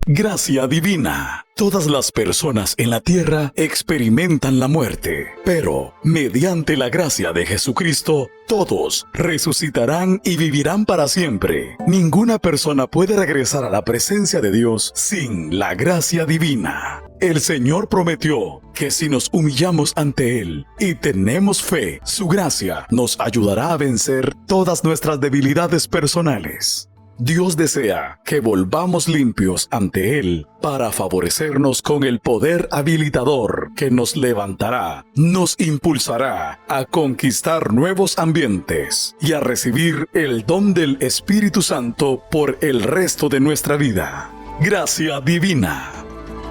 Gracia divina. Todas las personas en la tierra experimentan la muerte, pero mediante la gracia de Jesucristo, todos resucitarán y vivirán para siempre. Ninguna persona puede regresar a la presencia de Dios sin la gracia divina. El Señor prometió que si nos humillamos ante Él y tenemos fe, su gracia nos ayudará a vencer todas nuestras debilidades personales. Dios desea que volvamos limpios ante Él para favorecernos con el poder habilitador que nos levantará, nos impulsará a conquistar nuevos ambientes y a recibir el don del Espíritu Santo por el resto de nuestra vida. Gracia divina.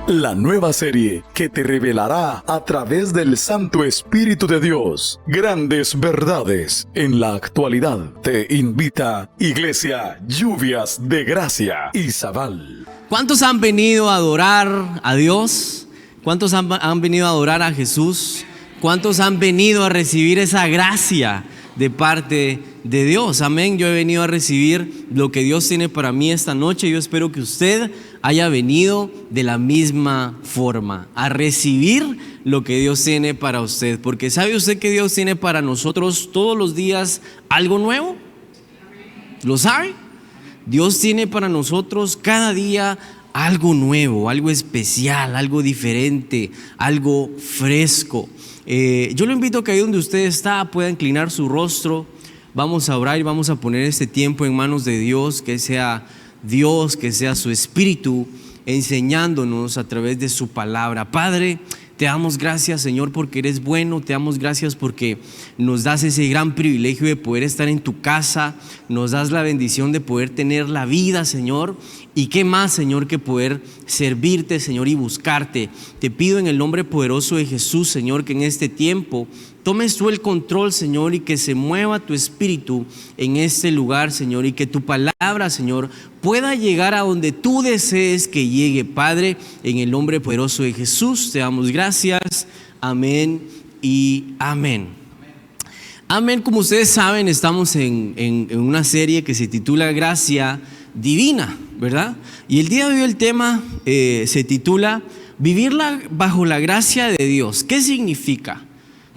La nueva serie que te revelará a través del Santo Espíritu de Dios grandes verdades en la actualidad. Te invita Iglesia Lluvias de Gracia Izabal. ¿Cuántos han venido a adorar a Dios? ¿Cuántos han venido a adorar a Jesús? ¿Cuántos han venido a recibir esa gracia de parte de Dios? Amén. Yo he venido a recibir lo que Dios tiene para mí esta noche. Yo espero que usted haya venido de la misma forma, a recibir lo que Dios tiene para usted. Porque ¿sabe usted que Dios tiene para nosotros todos los días algo nuevo? ¿Lo sabe? Dios tiene para nosotros cada día algo nuevo, algo especial, algo diferente, algo fresco. Yo lo invito a que ahí donde usted está pueda inclinar su rostro. Vamos a orar y vamos a poner este tiempo en manos de Dios, que sea Dios, que sea su Espíritu enseñándonos a través de su palabra. Padre, te damos gracias, Señor, porque eres bueno. Te damos gracias porque nos das ese gran privilegio de poder estar en tu casa. Nos das la bendición de poder tener la vida, Señor. Y qué más, Señor, que poder servirte, Señor, y buscarte. Te pido en el nombre poderoso de Jesús, Señor, que en este tiempo tomes tú el control, Señor, y que se mueva tu espíritu en este lugar, Señor, y que tu palabra, Señor, pueda llegar a donde tú desees que llegue, Padre, en el nombre poderoso de Jesús. Te damos gracias. Amén y amén. Amén. Como ustedes saben, estamos en una serie que se titula Gracia Divina, ¿verdad? Y el día de hoy el tema se titula Vivir bajo la gracia de Dios. ¿Qué significa?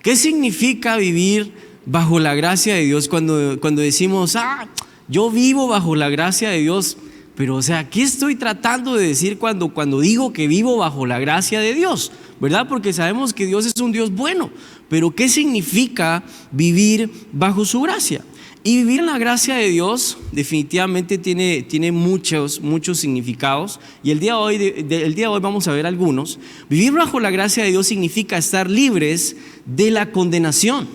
¿Qué significa vivir bajo la gracia de Dios cuando decimos, yo vivo bajo la gracia de Dios? Pero, o sea, ¿qué estoy tratando de decir cuando digo que vivo bajo la gracia de Dios? ¿Verdad? Porque sabemos que Dios es un Dios bueno, pero ¿qué significa vivir bajo su gracia? Y vivir en la gracia de Dios definitivamente tiene muchos significados, y el día de hoy vamos a ver algunos. Vivir bajo la gracia de Dios significa estar libres de la condenación.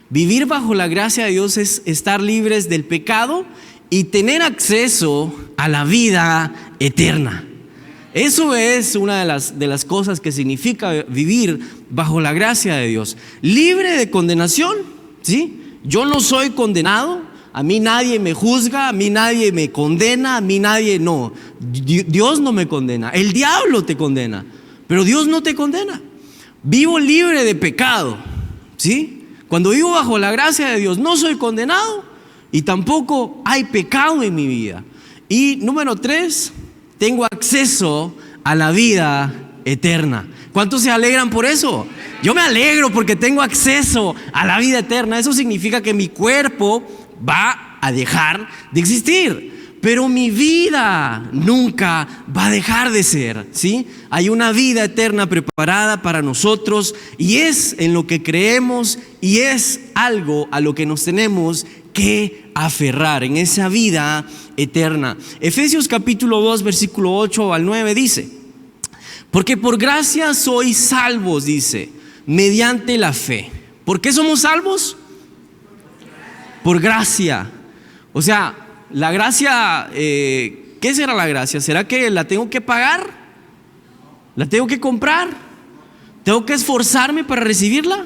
Vivir bajo la gracia de Dios es estar libres del pecado y tener acceso a la vida eterna. Eso es una de las cosas que significa vivir bajo la gracia de Dios. Libre de condenación, ¿sí? Yo no soy condenado, a mí nadie me juzga, a mí nadie me condena, a mí nadie no. Dios no me condena, el diablo te condena, pero Dios no te condena. Vivo libre de pecado, ¿sí? Cuando vivo bajo la gracia de Dios no soy condenado y tampoco hay pecado en mi vida. Y número 3, tengo acceso a la vida eterna. ¿Cuántos se alegran por eso? Yo me alegro porque tengo acceso a la vida eterna. Eso significa que mi cuerpo va a dejar de existir, pero mi vida nunca va a dejar de ser, ¿sí? Hay una vida eterna preparada para nosotros y es en lo que creemos y es algo a lo que nos tenemos que aferrar, en esa vida eterna. Efesios capítulo 2, versículo 8 al 9 dice: porque por gracia sois salvos, dice, mediante la fe. ¿Por qué somos salvos? Por gracia. O sea, la gracia, ¿qué será la gracia? ¿Será que la tengo que pagar? ¿La tengo que comprar? ¿Tengo que esforzarme para recibirla?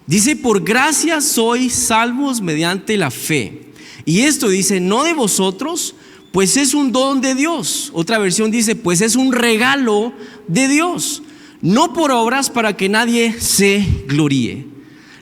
Dice, por gracia sois salvos mediante la fe. Y esto dice, no de vosotros, pues es un don de Dios. Otra versión dice, pues es un regalo de Dios, no por obras para que nadie se gloríe.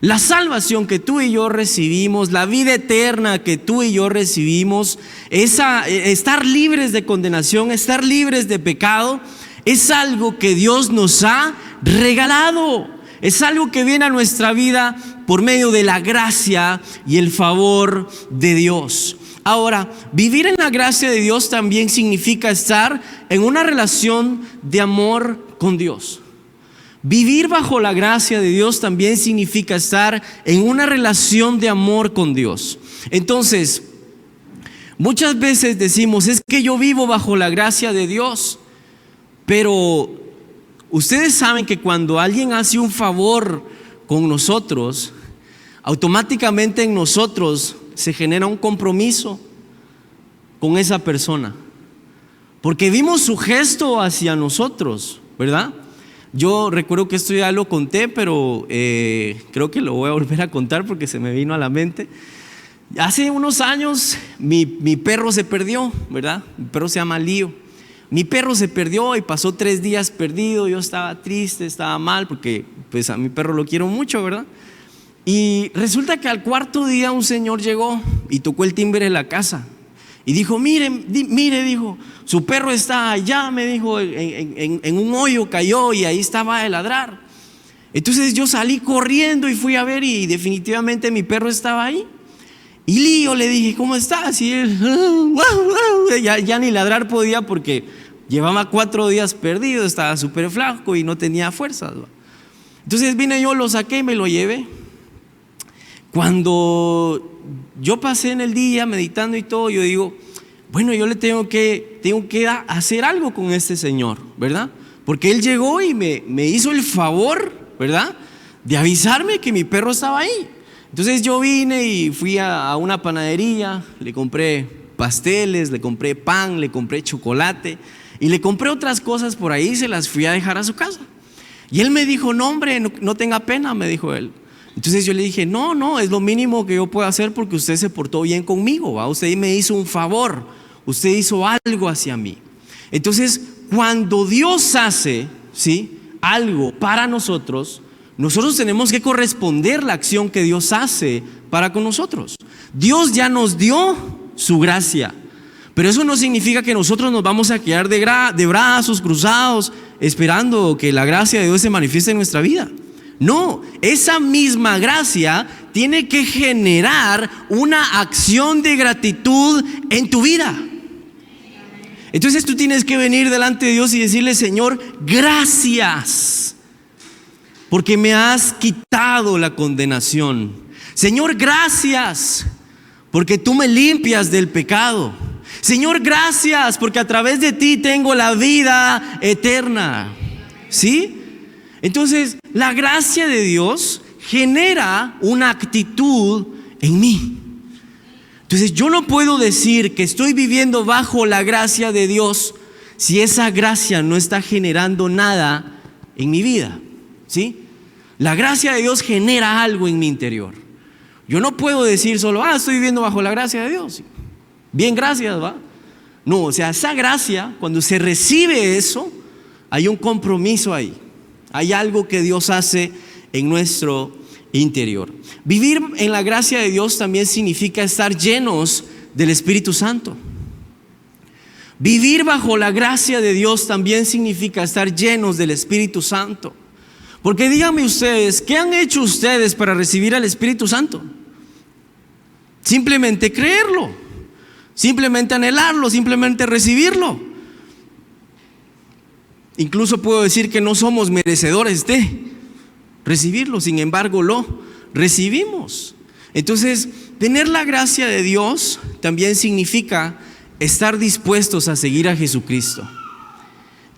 La salvación que tú y yo recibimos, la vida eterna que tú y yo recibimos, estar libres de condenación, estar libres de pecado, es algo que Dios nos ha regalado. Es algo que viene a nuestra vida por medio de la gracia y el favor de Dios. Ahora, vivir en la gracia de Dios también significa estar en una relación de amor con Dios. Vivir bajo la gracia de Dios también significa estar en una relación de amor con Dios. Entonces, muchas veces decimos, es que yo vivo bajo la gracia de Dios, pero ustedes saben que cuando alguien hace un favor con nosotros, automáticamente en nosotros se genera un compromiso con esa persona, porque vimos su gesto hacia nosotros, ¿verdad? Yo recuerdo que esto ya lo conté, pero creo que lo voy a volver a contar porque se me vino a la mente. Hace unos años mi perro se perdió, ¿verdad? Mi perro se llama Lío. Mi perro se perdió y pasó 3 días perdido. Yo estaba triste, estaba mal porque pues a mi perro lo quiero mucho, ¿verdad? Y resulta que al 4.º día un señor llegó y tocó el timbre de la casa y dijo, mire, dijo, su perro está allá, me dijo, en un hoyo cayó y ahí estaba de ladrar. Entonces yo salí corriendo y fui a ver y definitivamente mi perro estaba ahí. Y Lío le dije, ¿cómo estás? Y él ya ni ladrar podía porque llevaba 4 días perdido, estaba súper flaco y no tenía fuerzas. Entonces vine yo, lo saqué y me lo llevé. Cuando yo pasé en el día meditando y todo, yo digo, bueno, yo le tengo que hacer algo con este señor, ¿verdad? Porque él llegó y me hizo el favor, ¿verdad?, de avisarme que mi perro estaba ahí. Entonces yo vine y fui a una panadería, le compré pasteles, le compré pan, le compré chocolate y le compré otras cosas por ahí y se las fui a dejar a su casa. Y él me dijo, no hombre, no tenga pena, me dijo él. Entonces yo le dije, no, es lo mínimo que yo puedo hacer porque usted se portó bien conmigo, ¿va? Usted me hizo un favor, usted hizo algo hacia mí. Entonces, cuando Dios hace, ¿sí?, algo para nosotros tenemos que corresponder la acción que Dios hace para con nosotros. Dios ya nos dio su gracia, pero eso no significa que nosotros nos vamos a quedar de brazos cruzados esperando que la gracia de Dios se manifieste en nuestra vida. No, esa misma gracia tiene que generar una acción de gratitud en tu vida. Entonces tú tienes que venir delante de Dios y decirle, Señor, gracias, porque me has quitado la condenación. Señor, gracias, porque tú me limpias del pecado. Señor, gracias, porque a través de ti tengo la vida eterna. ¿Sí? Entonces, la gracia de Dios genera una actitud en mí. Entonces, yo no puedo decir que estoy viviendo bajo la gracia de Dios si esa gracia no está generando nada en mi vida. ¿Sí? La gracia de Dios genera algo en mi interior. Yo no puedo decir solo, estoy viviendo bajo la gracia de Dios. Bien, gracias, ¿va? No, o sea, esa gracia, cuando se recibe eso, hay un compromiso ahí. Hay algo que Dios hace en nuestro interior. Vivir en la gracia de Dios también significa estar llenos del Espíritu Santo. Vivir bajo la gracia de Dios también significa estar llenos del Espíritu Santo. Porque díganme ustedes, ¿qué han hecho ustedes para recibir al Espíritu Santo? Simplemente creerlo, simplemente anhelarlo, simplemente recibirlo. Incluso puedo decir que no somos merecedores de recibirlo, sin embargo lo recibimos. Entonces, tener la gracia de Dios también significa estar dispuestos a seguir a Jesucristo.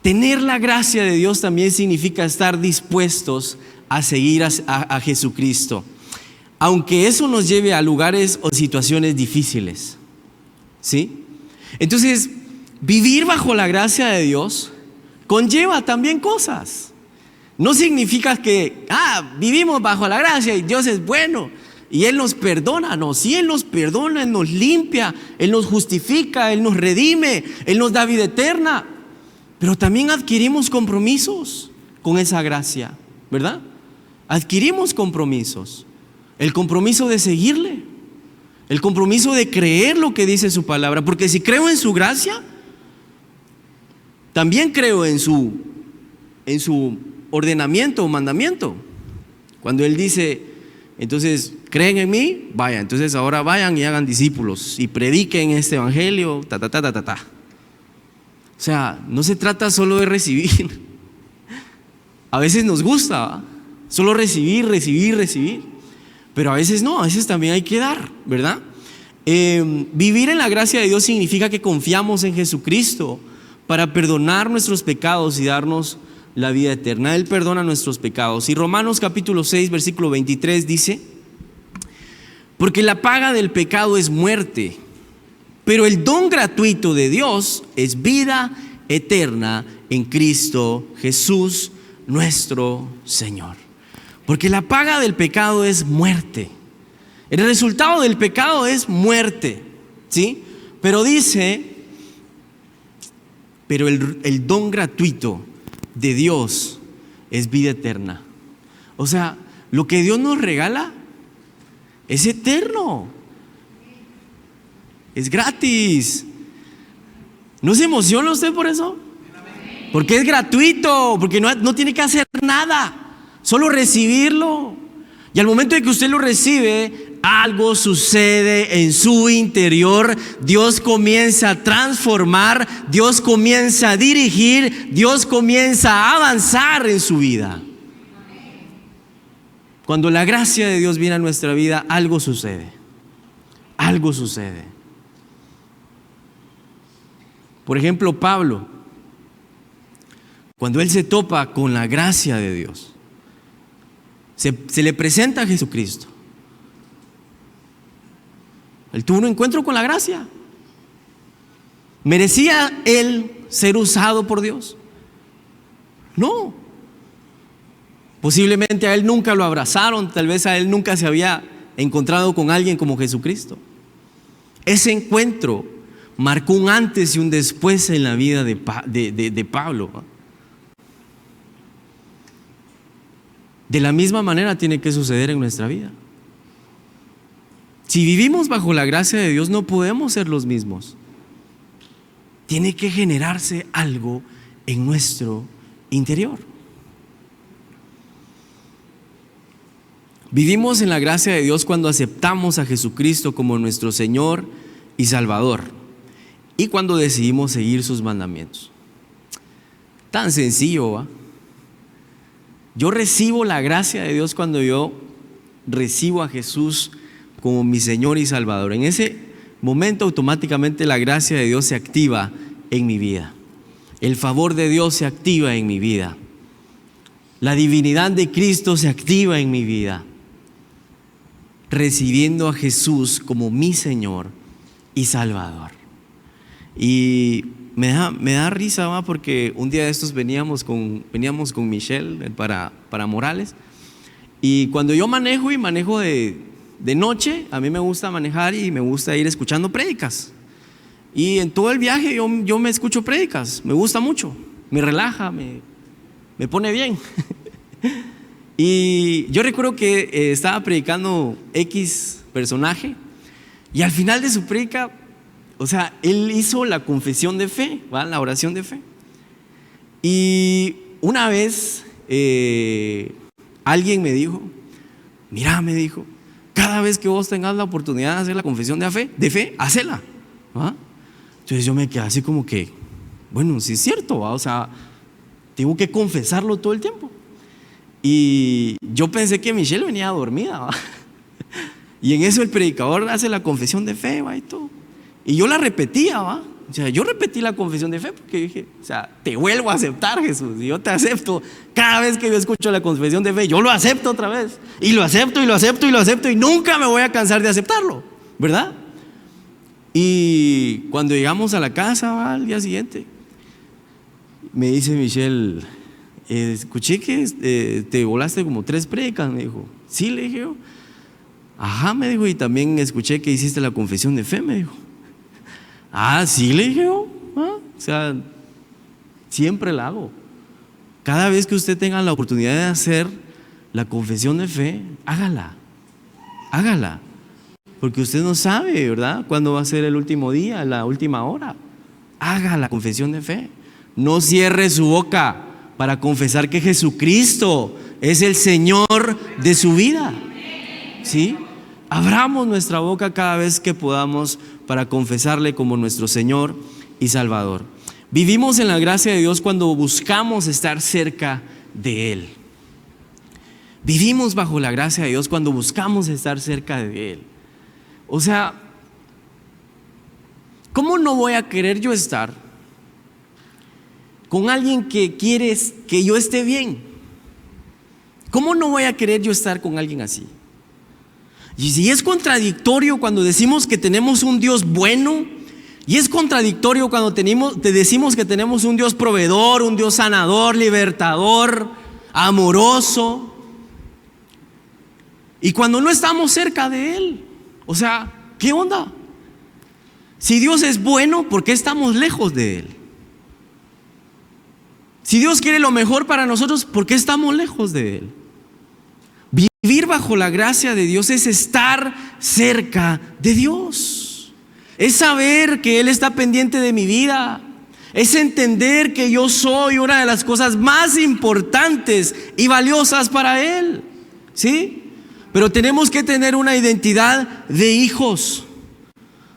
Tener la gracia de Dios también significa estar dispuestos a seguir a Jesucristo, aunque eso nos lleve a lugares o situaciones difíciles. ¿Sí? Entonces, vivir bajo la gracia de Dios conlleva también cosas. No significa que vivimos bajo la gracia y Dios es bueno y Él nos perdona. No, sí, Él nos perdona, Él nos limpia, Él nos justifica, Él nos redime, Él nos da vida eterna. Pero también adquirimos compromisos con esa gracia, ¿verdad? Adquirimos compromisos. el compromiso de seguirle, el compromiso de creer lo que dice su palabra, porque si creo en su gracia, también creo en su ordenamiento o mandamiento. Cuando Él dice, entonces, ¿creen en mí? Vaya, entonces ahora vayan y hagan discípulos y prediquen este evangelio, O sea, no se trata solo de recibir. A veces nos gusta, ¿va? Solo recibir. Pero a veces no, a veces también hay que dar, ¿verdad? Vivir en la gracia de Dios significa que confiamos en Jesucristo para perdonar nuestros pecados y darnos la vida eterna. Él perdona nuestros pecados. Y Romanos capítulo 6, versículo 23 dice: porque la paga del pecado es muerte, pero el don gratuito de Dios es vida eterna en Cristo Jesús, nuestro Señor. Porque la paga del pecado es muerte. El resultado del pecado es muerte, ¿sí? Pero dice, pero el don gratuito de Dios es vida eterna. O sea, lo que Dios nos regala es eterno, es gratis. ¿No se emociona usted por eso? Porque es gratuito, porque no tiene que hacer nada, solo recibirlo. Y al momento de que usted lo recibe, algo sucede en su interior. Dios comienza a transformar, Dios comienza a dirigir, Dios comienza a avanzar en su vida. Cuando la gracia de Dios viene a nuestra vida, algo sucede. Algo sucede. Por ejemplo, Pablo, cuando él se topa con la gracia de Dios, se le presenta a Jesucristo. Él tuvo un encuentro con la gracia. ¿Merecía él ser usado por Dios? No. Posiblemente a él nunca lo abrazaron, tal vez a él nunca se había encontrado con alguien como Jesucristo. Ese encuentro marcó un antes y un después en la vida de Pablo. De la misma manera tiene que suceder en nuestra vida. Si vivimos bajo la gracia de Dios, no podemos ser los mismos. Tiene que generarse algo en nuestro interior. Vivimos en la gracia de Dios cuando aceptamos a Jesucristo como nuestro Señor y Salvador, y cuando decidimos seguir sus mandamientos. Tan sencillo, ¿va? Yo recibo la gracia de Dios cuando yo recibo a Jesús como mi Señor y Salvador. En ese momento automáticamente la gracia de Dios se activa en mi vida. El favor de Dios se activa en mi vida. La divinidad de Cristo se activa en mi vida. Recibiendo a Jesús como mi Señor y Salvador. Y me da risa, ¿va? Porque un día de estos veníamos con Michelle para Morales. Y cuando yo manejo de noche, a mí me gusta manejar y me gusta ir escuchando prédicas. Y en todo el viaje yo me escucho prédicas, me gusta mucho, me relaja, me pone bien. Y yo recuerdo que estaba predicando X personaje y al final de su prédica, o sea, él hizo la confesión de fe, ¿va? La oración de fe. Y una vez alguien me dijo, mira, me dijo, cada vez que vos tengas la oportunidad de hacer la confesión de fe, hacela, ¿va? Entonces yo me quedé así como que, bueno, sí es cierto, ¿va? O sea, tengo que confesarlo todo el tiempo. Y yo pensé que Michelle venía dormida, ¿va? Y en eso el predicador hace la confesión de fe, ¿va? Y todo. Y yo la repetía, ¿va? O sea, yo repetí la confesión de fe porque dije, o sea, te vuelvo a aceptar, Jesús, y yo te acepto. Cada vez que yo escucho la confesión de fe, yo lo acepto otra vez. Y lo acepto, y lo acepto, y lo acepto, y nunca me voy a cansar de aceptarlo, ¿verdad? Y cuando llegamos a la casa, ¿va? Al día siguiente, me dice Michelle, escuché que te volaste como 3 prédicas, me dijo. Sí, le dije yo. Ajá, me dijo, y también escuché que hiciste la confesión de fe, me dijo. Ah, sí, le dije yo. O sea, siempre la hago. Cada vez que usted tenga la oportunidad de hacer la confesión de fe, hágala. hágala. Porque usted no sabe, ¿verdad?, cuándo va a ser el último día, la última hora. Haga la confesión de fe. No cierre su boca para confesar que Jesucristo es el Señor de su vida. ¿Sí? Abramos nuestra boca cada vez que podamos para confesarle como nuestro Señor y Salvador. Vivimos en la gracia de Dios cuando buscamos estar cerca de Él. Vivimos bajo la gracia de Dios cuando buscamos estar cerca de Él. O sea, ¿cómo no voy a querer yo estar con alguien que quiere que yo esté bien? ¿Cómo no voy a querer yo estar con alguien así? Y si es contradictorio cuando decimos que tenemos un Dios bueno, y es contradictorio cuando te decimos que tenemos un Dios proveedor, un Dios sanador, libertador, amoroso, y cuando no estamos cerca de Él. O sea, ¿qué onda? Si Dios es bueno, ¿por qué estamos lejos de Él? Si Dios quiere lo mejor para nosotros, ¿por qué estamos lejos de Él? Vivir bajo la gracia de Dios es estar cerca de Dios. Es saber que Él está pendiente de mi vida. Es entender que yo soy una de las cosas más importantes y valiosas para Él. ¿Sí? Pero tenemos que tener una identidad de hijos.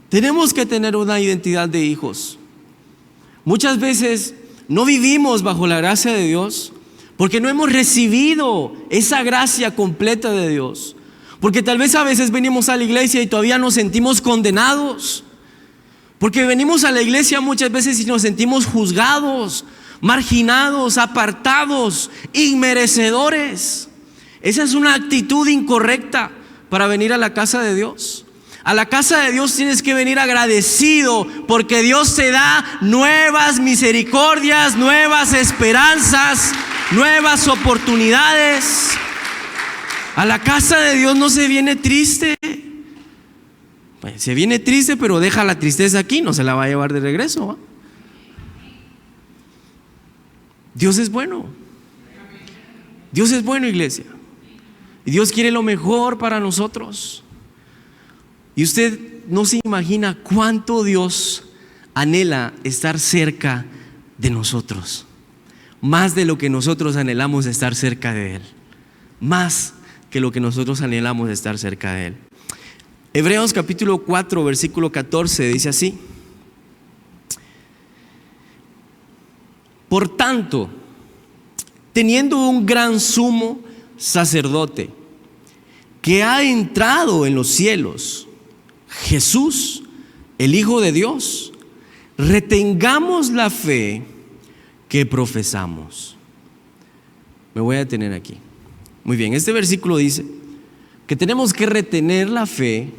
Tenemos que tener una identidad de hijos. Muchas veces no vivimos bajo la gracia de Dios porque no hemos recibido esa gracia completa de Dios. Porque tal vez a veces venimos a la iglesia y todavía nos sentimos condenados. Porque venimos a la iglesia muchas veces y nos sentimos juzgados, marginados, apartados, inmerecedores. Esa es una actitud incorrecta para venir a la casa de Dios. A la casa de Dios tienes que venir agradecido porque Dios te da nuevas misericordias, nuevas esperanzas, nuevas oportunidades. A la casa de Dios no se viene triste. Pues se viene triste, pero deja la tristeza aquí, no se la va a llevar de regreso, ¿va? Dios es bueno. Dios es bueno, iglesia. Y Dios quiere lo mejor para nosotros. Y usted no se imagina cuánto Dios anhela estar cerca de nosotros. Más de lo que nosotros anhelamos estar cerca de Él. Más que lo que nosotros anhelamos estar cerca de Él. Hebreos capítulo 4, versículo 14 dice así: por tanto, teniendo un gran sumo sacerdote que ha entrado en los cielos, Jesús, el Hijo de Dios, retengamos la fe que profesamos. Me voy a detener aquí. Muy bien, este versículo dice que tenemos que retener la fe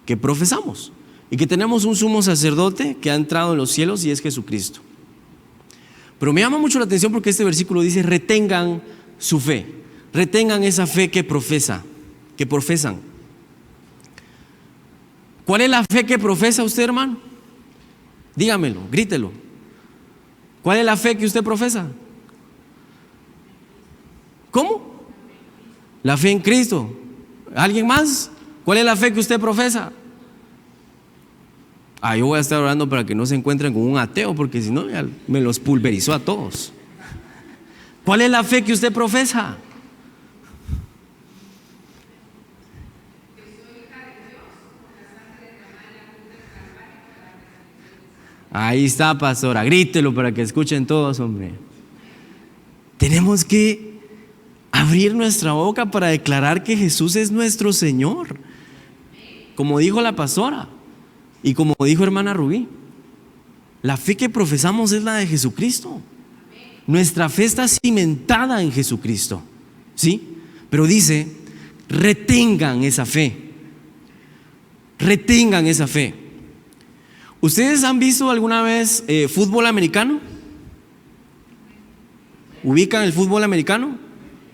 que profesamos y que tenemos un sumo sacerdote que ha entrado en los cielos y es Jesucristo. Pero me llama mucho la atención porque este versículo dice: retengan su fe, retengan esa fe que profesan. ¿Cuál es la fe que profesa usted, hermano? Dígamelo, grítelo. ¿Cuál es la fe que usted profesa? ¿Cómo? La fe en Cristo. ¿Alguien más? ¿Cuál es la fe que usted profesa? Yo voy a estar orando para que no se encuentren con un ateo, porque si no ya me los pulverizó a todos. ¿Cuál es la fe que usted profesa? Ahí está, pastora, grítelo para que escuchen todos, hombre. Tenemos que abrir nuestra boca para declarar que Jesús es nuestro Señor, como dijo la pastora y como dijo hermana Rubí. La fe que profesamos es la de Jesucristo. Nuestra fe está cimentada en Jesucristo, ¿sí? Pero dice: retengan esa fe. Retengan esa fe. ¿Ustedes han visto alguna vez fútbol americano? ¿Ubican el fútbol americano?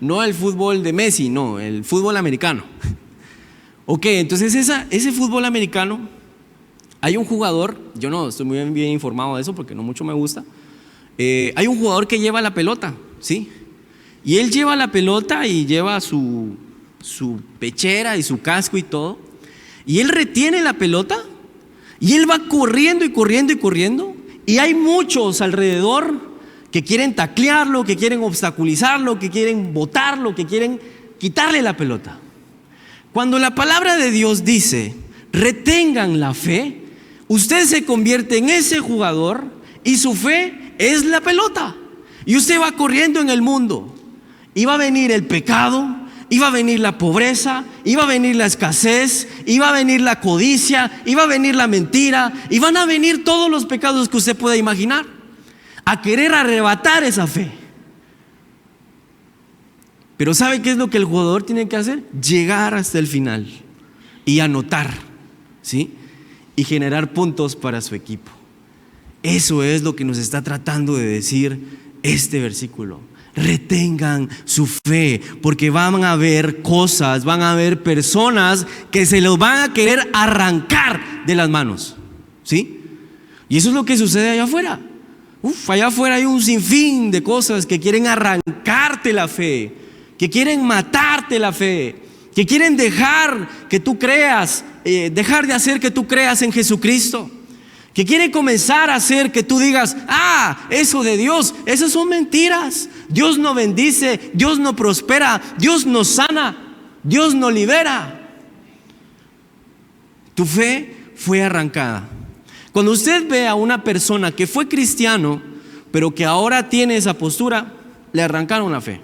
No el fútbol de Messi, no, el fútbol americano. Ok, entonces ese fútbol americano, hay un jugador, yo no estoy muy bien informado de eso porque no mucho me gusta. Hay un jugador que lleva la pelota, ¿sí? Y él lleva la pelota y lleva su su pechera y su casco y todo, y él retiene la pelota y él va corriendo y corriendo y corriendo, y hay muchos alrededor que quieren taclearlo, que quieren obstaculizarlo, que quieren botarlo, que quieren quitarle la pelota. Cuando la palabra de Dios dice, retengan la fe, usted se convierte en ese jugador y su fe es la pelota. Y usted va corriendo en el mundo y va a venir el pecado, y va a venir la pobreza, y va a venir la escasez, y va a venir la codicia, y va a venir la mentira, y van a venir todos los pecados que usted pueda imaginar a querer arrebatar esa fe. Pero ¿sabe qué es lo que el jugador tiene que hacer? Llegar hasta el final y anotar, ¿sí? Y generar puntos para su equipo. Eso es lo que nos está tratando de decir este versículo. Retengan su fe, porque van a haber cosas, van a haber personas que se los van a querer arrancar de las manos, ¿sí? Y eso es lo que sucede allá afuera. Allá afuera hay un sinfín de cosas que quieren arrancarte la fe, que quieren matarte la fe, que quieren dejar que tú creas, dejar de hacer que tú creas en Jesucristo, que quieren comenzar a hacer que tú digas, eso de Dios, esas son mentiras. Dios no bendice, Dios no prospera, Dios no sana, Dios no libera. Tu fe fue arrancada. Cuando usted ve a una persona que fue cristiano, pero que ahora tiene esa postura, le arrancaron la fe.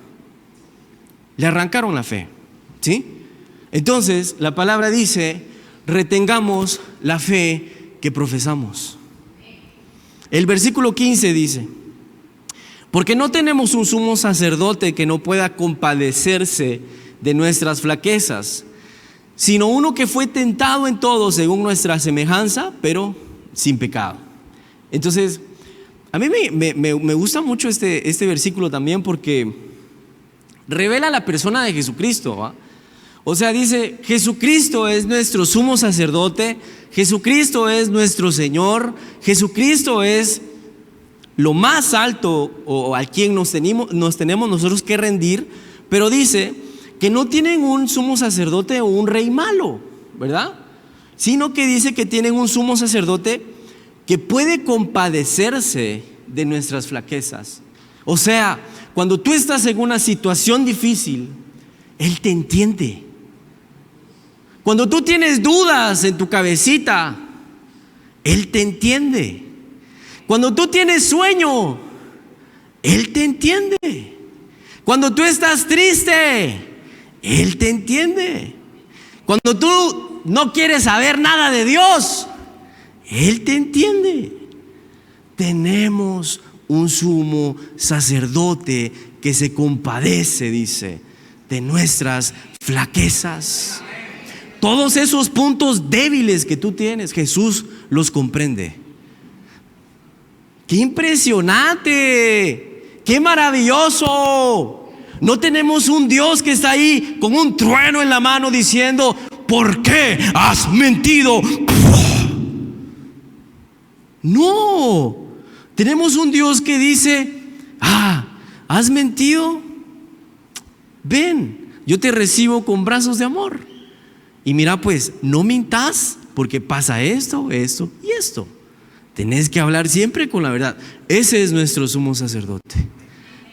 Le arrancaron la fe, ¿sí? Entonces, la palabra dice, retengamos la fe que profesamos. El versículo 15 dice, porque no tenemos un sumo sacerdote que no pueda compadecerse de nuestras flaquezas, sino uno que fue tentado en todo según nuestra semejanza, pero sin pecado. Entonces, a mí me gusta mucho este versículo también porque revela la persona de Jesucristo, ¿va? O sea, dice, Jesucristo es nuestro sumo sacerdote, Jesucristo es nuestro Señor, Jesucristo es lo más alto o a quien nos tenemos nosotros que rendir, pero dice que no tienen un sumo sacerdote o un rey malo, ¿verdad? Sino que dice que tienen un sumo sacerdote que puede compadecerse de nuestras flaquezas. O sea, cuando tú estás en una situación difícil, Él te entiende. Cuando tú tienes dudas en tu cabecita, Él te entiende. Cuando tú tienes sueño, Él te entiende. Cuando tú estás triste, Él te entiende. Cuando tú no quieres saber nada de Dios, Él te entiende. Tenemos un sumo sacerdote que se compadece, dice, de nuestras flaquezas. Todos esos puntos débiles que tú tienes, Jesús los comprende. ¡Qué impresionante! ¡Qué maravilloso! No tenemos un Dios que está ahí con un trueno en la mano diciendo, ¿por qué has mentido? No, tenemos un Dios que dice, ¿has mentido? Ven, yo te recibo con brazos de amor. Y mira, pues, no mintas porque pasa esto, esto y esto. Tenés que hablar siempre con la verdad. Ese es nuestro sumo sacerdote.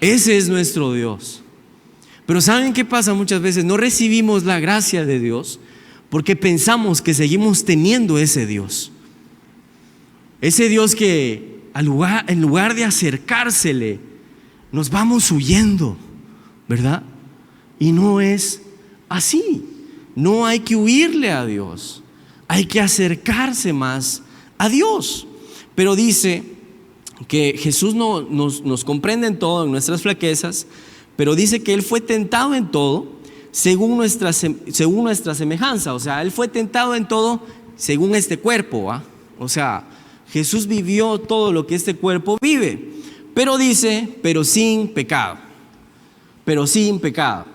Ese es nuestro Dios. Pero ¿saben qué pasa muchas veces? No recibimos la gracia de Dios porque pensamos que seguimos teniendo ese Dios. Ese Dios que en lugar de acercársele, nos vamos huyendo, ¿verdad? Y no es así. No hay que huirle a Dios. Hay que acercarse más a Dios. Pero dice que Jesús nos comprende en todo, en nuestras flaquezas, pero dice que Él fue tentado en todo según nuestra semejanza. O sea, Él fue tentado en todo según este cuerpo, ¿va? O sea, Jesús vivió todo lo que este cuerpo vive. Pero dice, pero sin pecado. Pero sin pecado.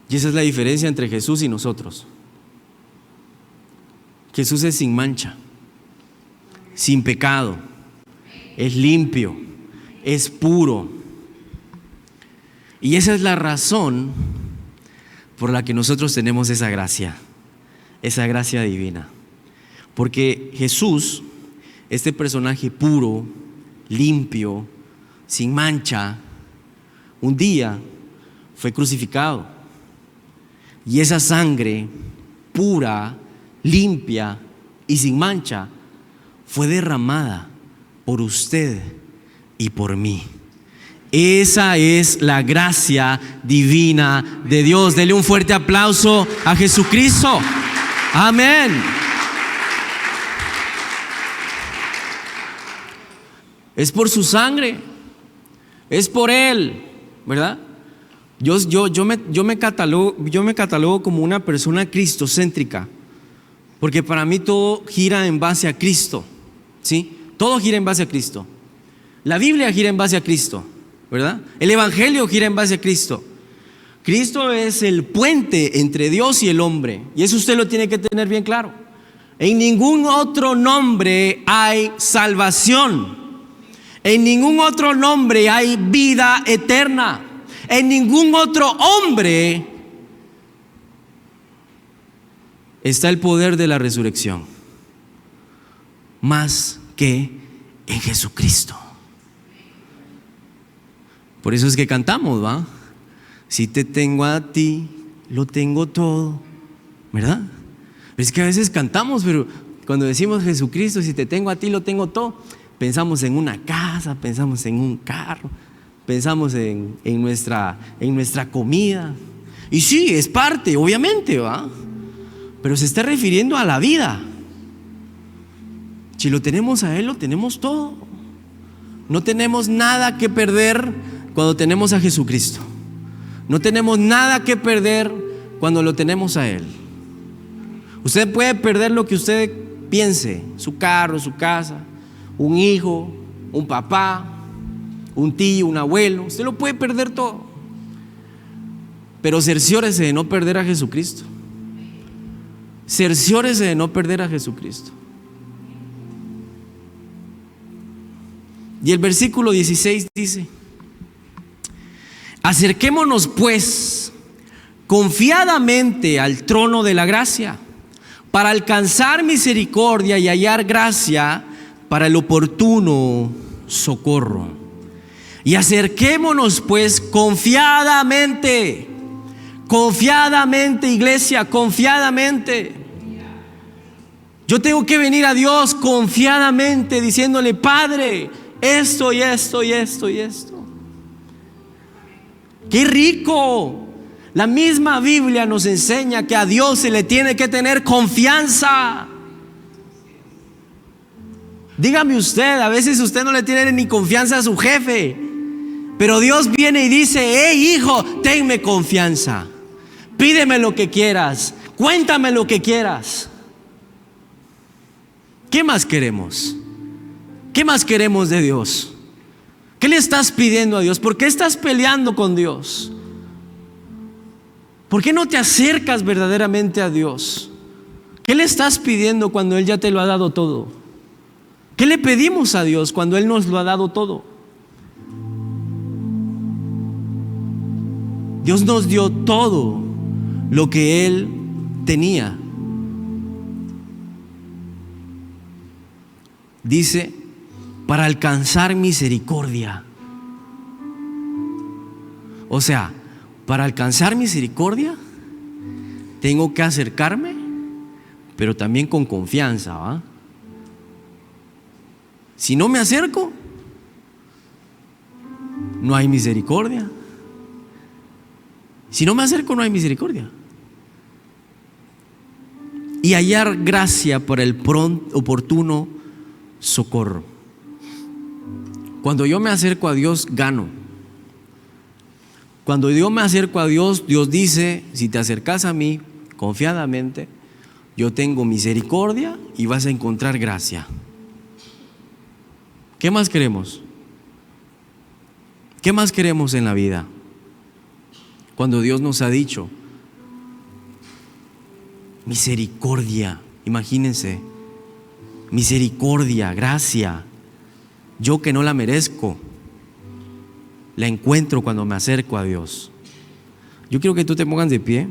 Y esa es la diferencia entre Jesús y nosotros. Jesús es sin mancha, sin pecado, es limpio, es puro. Y esa es la razón por la que nosotros tenemos esa gracia divina. Porque Jesús, este personaje puro, limpio, sin mancha, un día fue crucificado. Y esa sangre pura, limpia y sin mancha fue derramada por usted y por mí. Esa es la gracia divina de Dios. Dele un fuerte aplauso a Jesucristo. Amén. Es por su sangre, es por Él, ¿verdad? Yo me catalogo como una persona cristocéntrica, porque para mí todo gira en base a Cristo, ¿sí? Todo gira en base a Cristo. La Biblia gira en base a Cristo, ¿verdad? El Evangelio gira en base a Cristo. Cristo es el puente entre Dios y el hombre, y eso usted lo tiene que tener bien claro. En ningún otro nombre hay salvación. En ningún otro nombre hay vida eterna. En ningún otro hombre está el poder de la resurrección, más que en Jesucristo. Por eso es que cantamos, ¿va? Si te tengo a ti, lo tengo todo, ¿verdad? Es que a veces cantamos, pero cuando decimos Jesucristo, si te tengo a ti, lo tengo todo, pensamos en una casa, pensamos en un carro, pensamos en nuestra comida. Y sí, es parte, obviamente, ¿va? Pero se está refiriendo a la vida. Si lo tenemos a Él, lo tenemos todo. No tenemos nada que perder cuando tenemos a Jesucristo. No tenemos nada que perder cuando lo tenemos a Él. Usted puede perder lo que usted piense, su carro, su casa, un hijo, un papá, un tío, un abuelo. Usted lo puede perder todo, pero cerciórese de no perder a Jesucristo. Cerciórese de no perder a Jesucristo. Y el versículo 16 dice: acerquémonos pues confiadamente al trono de la gracia, para alcanzar misericordia y hallar gracia para el oportuno socorro. Y acerquémonos pues confiadamente, iglesia, confiadamente. Yo tengo que venir a Dios confiadamente, diciéndole: Padre, esto y esto y esto y esto. ¡Qué rico! La misma Biblia nos enseña que a Dios se le tiene que tener confianza. Dígame usted, a veces usted no le tiene ni confianza a su jefe, pero Dios viene y dice: hey hijo, tenme confianza, pídeme lo que quieras, cuéntame lo que quieras. ¿Qué más queremos? ¿Qué más queremos de Dios? ¿Qué le estás pidiendo a Dios? ¿Por qué estás peleando con Dios? ¿Por qué no te acercas verdaderamente a Dios? ¿Qué le estás pidiendo cuando Él ya te lo ha dado todo? ¿Qué le pedimos a Dios cuando Él nos lo ha dado todo? Dios nos dio todo lo que Él tenía. Dice: para alcanzar misericordia. O sea, para alcanzar misericordia tengo que acercarme, pero también con confianza, ¿va? Si no me acerco, no hay misericordia. Si no me acerco, no hay misericordia. Y hallar gracia para el pronto, oportuno socorro. Cuando yo me acerco a Dios, gano. Cuando yo me acerco a Dios, Dios dice: si te acercas a mí confiadamente, yo tengo misericordia y vas a encontrar gracia. ¿Qué más queremos? ¿Qué más queremos en la vida? Cuando Dios nos ha dicho misericordia, imagínense, misericordia, gracia, yo que no la merezco, la encuentro cuando me acerco a Dios. Yo quiero que tú te pongas de pie.